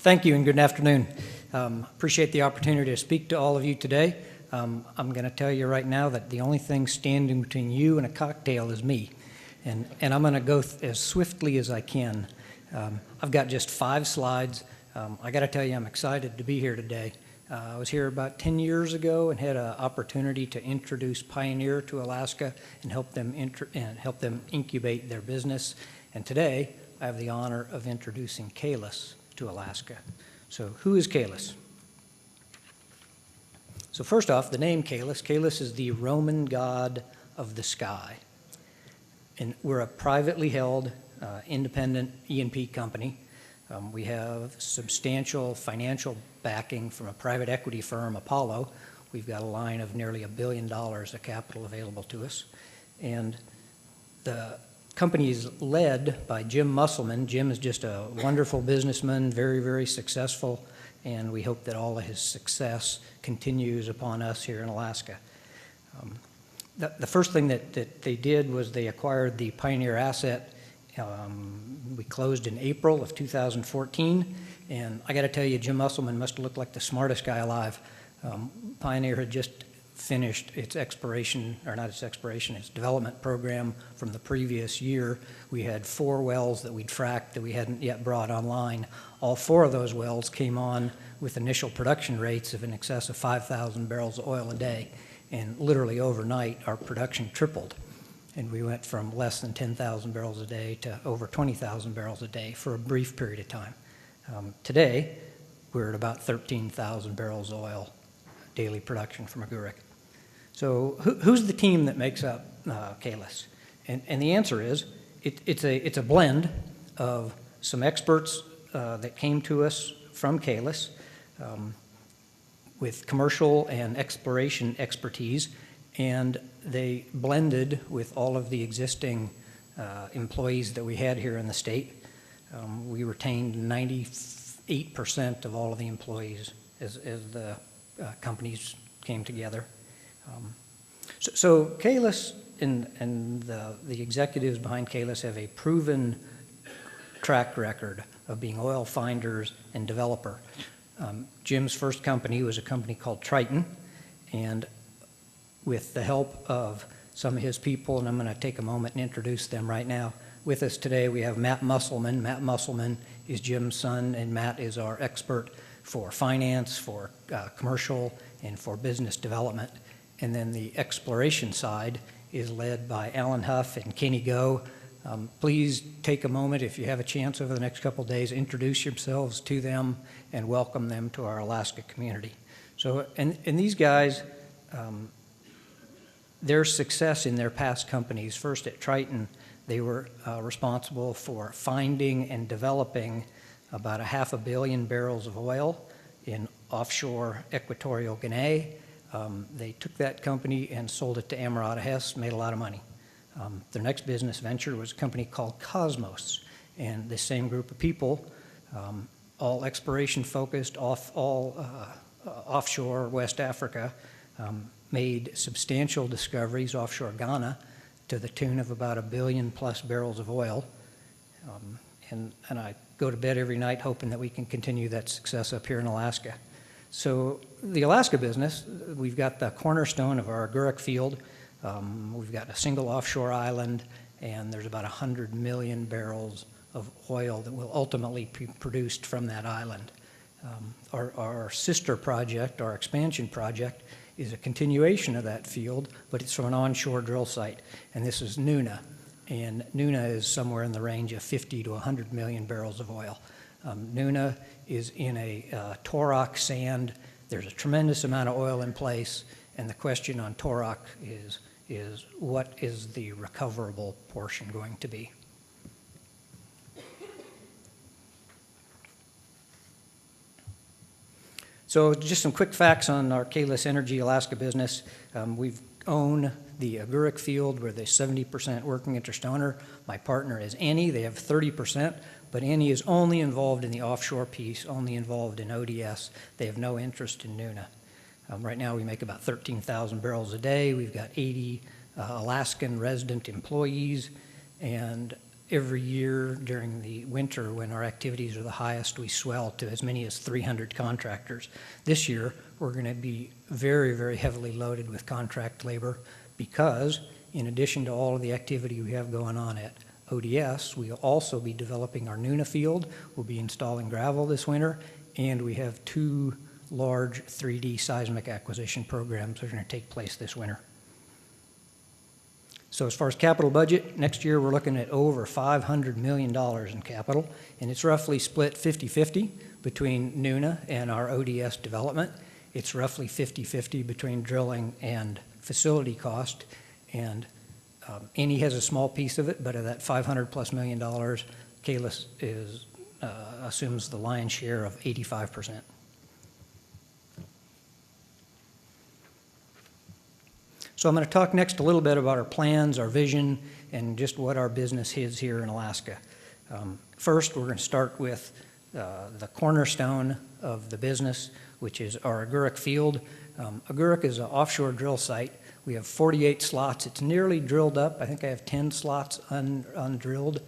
Thank you and good afternoon. Appreciate the opportunity to speak to all of you today. I'm going to tell you right now that the only thing standing between you and a cocktail is me. And I'm going to go as swiftly as I can. I've got just 5 slides. I got to tell you, I'm excited to be here today. I was here about 10 years ago and had an opportunity to introduce Pioneer to Alaska and help them incubate their business. And today, I have the honor of introducing Caelus to Alaska. So who is Caelus? So first off, the name Caelus. Caelus is the Roman god of the sky. And we're a privately held, independent E&P company. We have substantial financial backing from a private equity firm, Apollo. We've got a line of nearly $1 billion of capital available to us. And the company is led by Jim Musselman. Jim is just a wonderful businessman, very, very successful, and we hope that all of his success continues upon us here in Alaska. The first thing that they did was they acquired the Pioneer asset. We closed in April of 2014, and I got to tell you, Jim Musselman must have looked like the smartest guy alive. Pioneer had just finished its its development program from the previous year. We had 4 wells that we'd fracked that we hadn't yet brought online. All 4 of those wells came on with initial production rates of in excess of 5,000 barrels of oil a day. And literally overnight, our production tripled. And we went from less than 10,000 barrels a day to over 20,000 barrels a day for a brief period of time. Today, we're at about 13,000 barrels of oil daily production from Aguric. So who's the team that makes up Caelus? And the answer is it's a blend of some experts that came to us from Caelus with commercial and exploration expertise, and they blended with all of the existing employees that we had here in the state. We retained 98% of all of the employees as the companies came together. So Caelus and the executives behind Caelus have a proven track record of being oil finders and developer. Jim's first company was a company called Triton, and with the help of some of his people, and I'm going to take a moment and introduce them right now. With us today, we have Matt Musselman. Matt Musselman is Jim's son, and Matt is our expert for finance, for commercial, and for business development. And then the exploration side is led by Alan Huff and Kenny Go. Please take a moment, if you have a chance over the next couple of days, introduce yourselves to them and welcome them to our Alaska community. So, and these guys, their success in their past companies, first at Triton, they were responsible for finding and developing about 500 million barrels of oil in offshore Equatorial Guinea. They took that company and sold it to Amerada Hess, made a lot of money. Their next business venture was a company called Cosmos, and the same group of people, all exploration focused, offshore West Africa, made substantial discoveries offshore Ghana to the tune of about 1 billion plus barrels of oil. And I go to bed every night hoping that we can continue that success up here in Alaska. So the Alaska business, we've got the cornerstone of our Aguric field. We've got a single offshore island, and there's about 100 million barrels of oil that will ultimately be produced from that island. Our sister project, our expansion project, is a continuation of that field, but it's from an onshore drill site, and this is Nuna. And Nuna is somewhere in the range of 50 to 100 million barrels of oil. Nuna is in a Torok sand. There's a tremendous amount of oil in place, and the question on Torok is what is the recoverable portion going to be? So just some quick facts on our Caelus Energy Alaska business. We own the Aguric field. We're the 70% working interest owner. My partner is Annie. They have 30%, but Annie is only involved in the offshore piece, only involved in ODS. They have no interest in Nuna. Right now we make about 13,000 barrels a day. We've got 80 Alaskan resident employees, and Every year during the winter when our activities are the highest, we swell to as many as 300 contractors. This year, we're going to be very, very heavily loaded with contract labor because in addition to all of the activity we have going on at ODS, we'll also be developing our Nuna field. We'll be installing gravel this winter, and we have 2 large 3D seismic acquisition programs that are going to take place this winter. So as far as capital budget, next year we're looking at over $500 million in capital, and it's roughly split 50-50 between Nuna and our ODS development. It's roughly 50-50 between drilling and facility cost, and NE has a small piece of it, but of that $500+ million, Caelus assumes the lion's share of 85%. So I'm going to talk next a little bit about our plans, our vision, and just what our business is here in Alaska. First, we're going to start with the cornerstone of the business, which is our Agurk field. Agurk is an offshore drill site. We have 48 slots. It's nearly drilled up. I think I have 10 slots undrilled.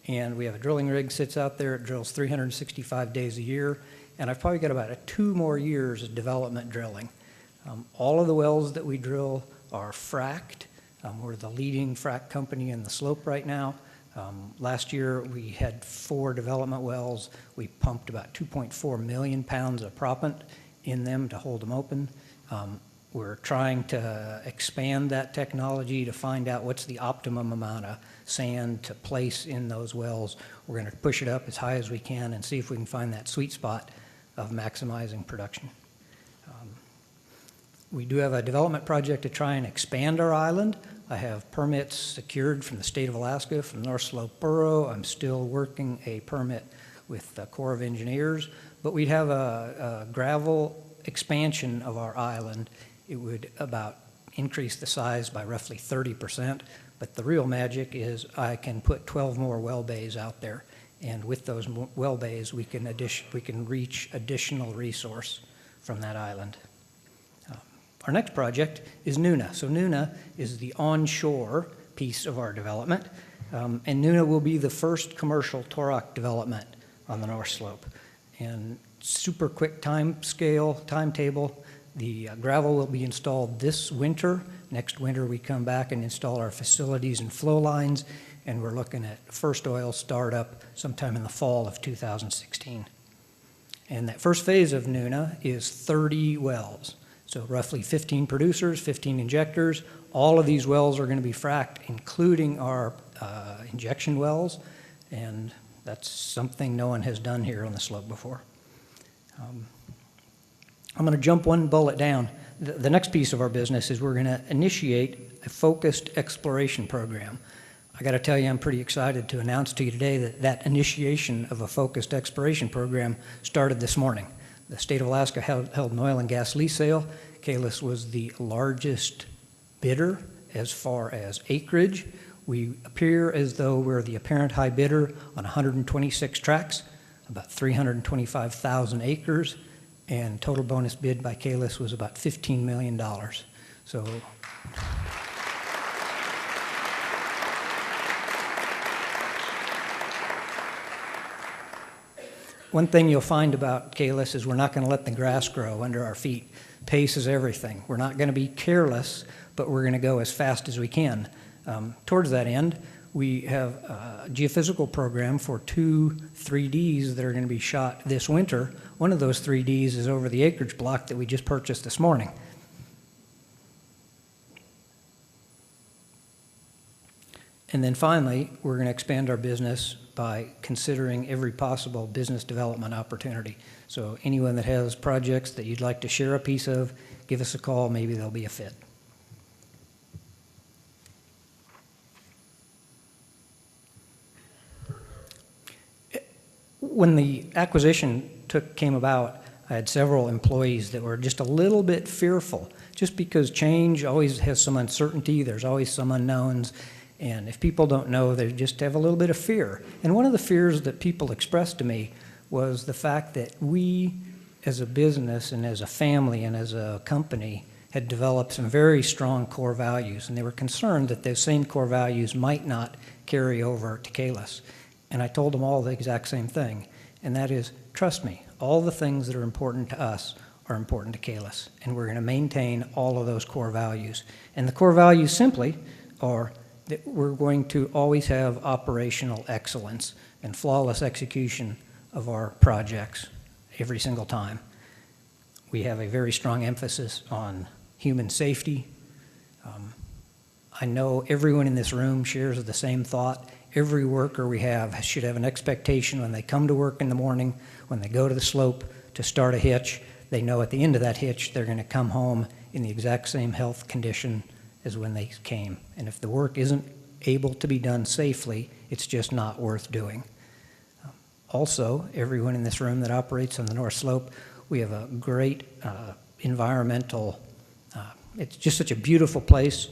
And we have a drilling rig sits out there. It drills 365 days a year. And I've probably got about 2 more years of development drilling. All of the wells that we drill are fracked. We're the leading frack company in the slope right now. Last year we had 4 development wells. We pumped about 2.4 million pounds of proppant in them to hold them open. We're trying to expand that technology to find out what's the optimum amount of sand to place in those wells. We're going to push it up as high as we can and see if we can find that sweet spot of maximizing production. We do have a development project to try and expand our island. I have permits secured from the state of Alaska, from North Slope Borough. I'm still working a permit with the Corps of Engineers, but we have a gravel expansion of our island. It would about increase the size by roughly 30%, but the real magic is I can put 12 more well bays out there, and with those well bays we can reach additional resource from that island. Our next project is Nuna. So Nuna is the onshore piece of our development, and Nuna will be the first commercial Torok development on the North Slope. And super quick timetable. The gravel will be installed this winter. Next winter we come back and install our facilities and flow lines, and we're looking at first oil startup sometime in the fall of 2016. And that first phase of Nuna is 30 wells. So roughly 15 producers, 15 injectors. All of these wells are going to be fracked, including our injection wells, and that's something no one has done here on the slope before. I'm going to jump one bullet down. The next piece of our business is we're going to initiate a focused exploration program. I got to tell you, I'm pretty excited to announce to you today that initiation of a focused exploration program started this morning. The state of Alaska held an oil and gas lease sale. Caelus was the largest bidder as far as acreage. We appear as though we're the apparent high bidder on 126 tracts, about 325,000 acres, and total bonus bid by Caelus was about $15 million. So one thing you'll find about Caelus is we're not going to let the grass grow under our feet. Pace is everything. We're not going to be careless, but we're going to go as fast as we can. Towards that end, we have a geophysical program for 2 3Ds that are going to be shot this winter. One of those 3Ds is over the acreage block that we just purchased this morning. And then finally, we're going to expand our business by considering every possible business development opportunity. So anyone that has projects that you'd like to share a piece of, give us a call, maybe they'll be a fit. When the acquisition came about, I had several employees that were just a little bit fearful, just because change always has some uncertainty, there's always some unknowns. And if people don't know, they just have a little bit of fear. And one of the fears that people expressed to me was the fact that we, as a business and as a family and as a company, had developed some very strong core values, and they were concerned that those same core values might not carry over to Caelus. And I told them all the exact same thing, and that is, trust me, all the things that are important to us are important to Caelus, and we're going to maintain all of those core values. And the core values simply are that we're going to always have operational excellence and flawless execution of our projects every single time. We have a very strong emphasis on human safety. I know everyone in this room shares the same thought. Every worker we have should have an expectation when they come to work in the morning, when they go to the slope to start a hitch, they know at the end of that hitch they're going to come home in the exact same health condition as when they came. And if the work isn't able to be done safely, it's just not worth doing. Also, everyone in this room that operates on the North Slope, we have a great environmental, it's just such a beautiful place.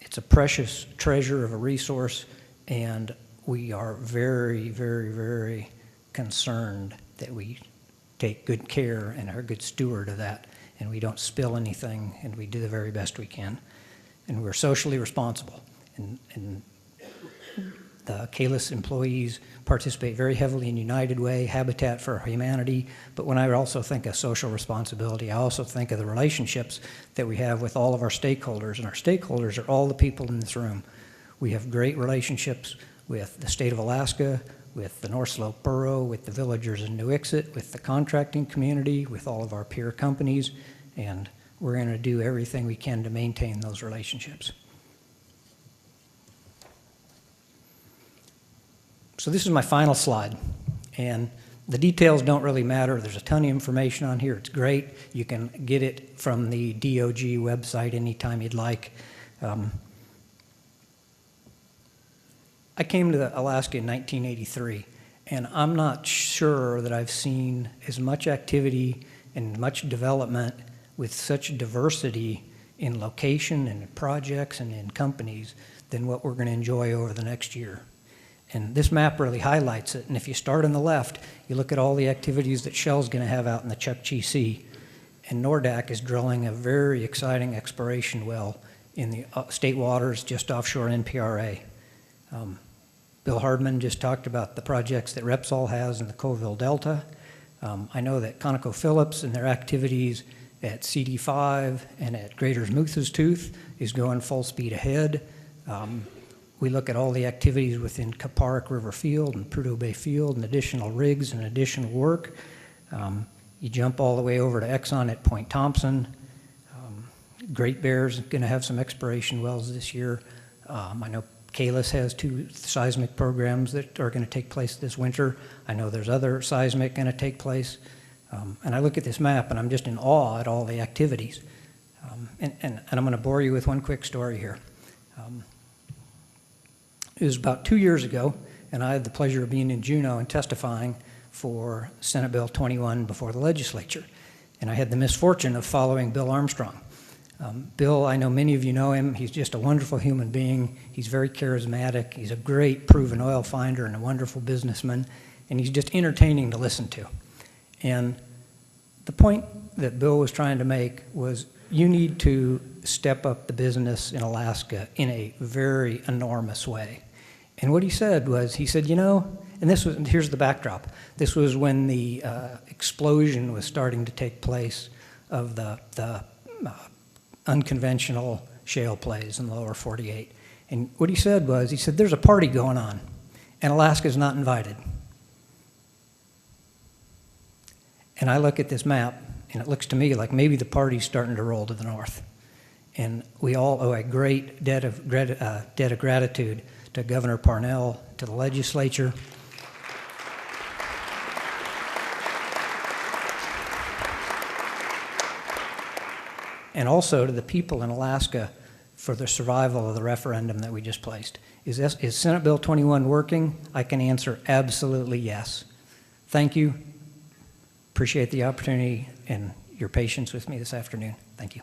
It's a precious treasure of a resource, and we are very, very, very concerned that we take good care and are a good steward of that, and we don't spill anything, and we do the very best we can. And we're socially responsible. And the Caelus employees participate very heavily in United Way, Habitat for Humanity, but when I also think of social responsibility, I also think of the relationships that we have with all of our stakeholders, and our stakeholders are all the people in this room. We have great relationships with the state of Alaska, with the North Slope Borough, with the villagers in New Ixit, with the contracting community, with all of our peer companies, and we're going to do everything we can to maintain those relationships. So this is my final slide, and the details don't really matter. There's a ton of information on here. It's great. You can get it from the DOG website anytime you'd like. I came to Alaska in 1983, and I'm not sure that I've seen as much activity and much development with such diversity in location and in projects and in companies than what we're going to enjoy over the next year. And this map really highlights it. And if you start on the left, you look at all the activities that Shell's going to have out in the Chukchi Sea. And NORDAC is drilling a very exciting exploration well in the state waters just offshore NPRA. Bill Hardman just talked about the projects that Repsol has in the Colville Delta. I know that ConocoPhillips and their activities at CD5 and at Greater Moose's Tooth is going full speed ahead. We look at all the activities within Kapparik River Field and Prudhoe Bay Field and additional rigs and additional work. You jump all the way over to Exxon at Point Thompson. Great Bear's going to have some exploration wells this year. I know Caelus has 2 seismic programs that are going to take place this winter. I know there's other seismic going to take place. And I look at this map and I'm just in awe at all the activities. And I'm going to bore you with one quick story here. It was about 2 years ago, and I had the pleasure of being in Juneau and testifying for Senate Bill 21 before the legislature. And I had the misfortune of following Bill Armstrong. Bill, I know many of you know him. He's just a wonderful human being. He's very charismatic. He's a great proven oil finder and a wonderful businessman, and he's just entertaining to listen to. And the point that Bill was trying to make was you need to step up the business in Alaska in a very enormous way. And what he said was, he said, you know, and here's the backdrop. This was when the explosion was starting to take place of the unconventional shale plays in the lower 48. And what he said was, he said, there's a party going on, and Alaska's not invited. And I look at this map, and it looks to me like maybe the party's starting to roll to the north. And we all owe a great debt of gratitude to Governor Parnell, to the legislature. And also to the people in Alaska for the survival of the referendum that we just placed. Is Senate Bill 21 working? I can answer absolutely yes. Thank you. Appreciate the opportunity and your patience with me this afternoon. Thank you.